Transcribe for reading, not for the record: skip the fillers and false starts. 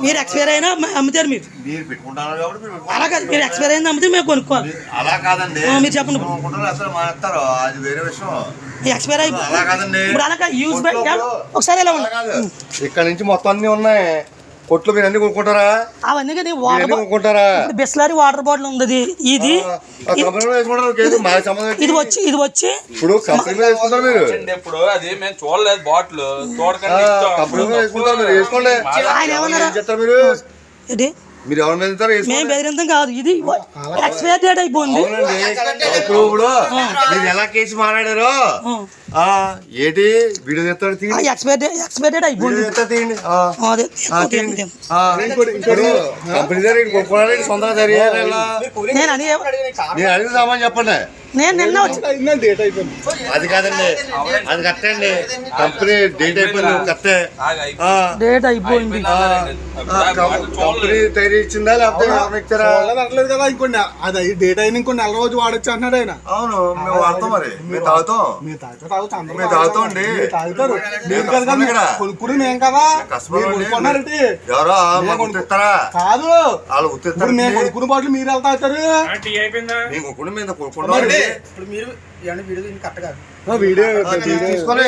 మీరు ఎక్స్పైర్ అయినా అమ్ముతారు మీరు అలా కాదు మీరు ఎక్స్పైర్ అయినా అమ్మితే మేము కొనుక్కోవాలి అలా కాదండి మీరు చెప్పండి అది వేరే విషయం ఎక్స్పైర్ అయిపోయి ఇప్పుడు అలా యూజ్ ఒకసారి ఎలా ఉండాలి ఇక్కడ నుంచి మొత్తం అన్ని ఉన్నాయి కొట్లు మీరు అన్ని కొనుక్కుంటారా అవన్నీ కానీ వాటర్ కొనుక్కుంటారా బిస్లరీ వాటర్ బాటిల్ ఉంది ఇది ఇది వచ్చి ఇప్పుడు కంపెనీ వేసుకుంటారు మీరు ఇప్పుడు అది మేము చూడలేదు బాటిల్ కంపెనీ వేసుకుంటారు మీరు వేసుకోండి ఆయన ఏమన్నారా చెప్తారు మీరు ఏంటి మీరు ఎవరు వెళ్తారు మేము బెదిరింతం కాదు ఇది ఎక్స్పైర్ డేట్ అయిపోయింది ఇప్పుడు మీరు ఎలా కేసు మాట్లాడారు ఏంటి వీడియో చెప్తాడు ఎక్స్పైర్ డేట్ అయిపోయింది కంపెనీ దగ్గర కొనుక్కోవడానికి సొంతంగా జరిగారు నేను అడిగిన సామాన్ చెప్పండి నేను నిన్న అది కాదండి అది కట్టండి కంపెనీ డేట్ అయిపోయింది కట్టే డేట్ అయిపోయింది కంపెనీ తయారు ఇచ్చిందా లేకపోతే ఇచ్చారా కదా ఇంకోండి అది డేట్ అయిన ఇంకో నెల రోజు వాడచ్చు అంటున్నాడు ఆయన. అవును మేము వాడతాం మరి మేము తాగుతాం మేము తాగుతాం అండి తాగుతారు కొనుక్కుని మేము కదా కొనుక్కున్నారంటే ఎవరో గుర్తిస్తారా కాదు వాళ్ళు గుర్తిస్తారు మేము కొనుక్కున్న బాటిల్ మీరు వెళ్తా అవుతారు మేము కొనుక్కుని మీద కొనుక్కున్నాం ఇప్పుడు మీరు వీడియో కరెక్ట్ కాదు వీడియో తీసుకొని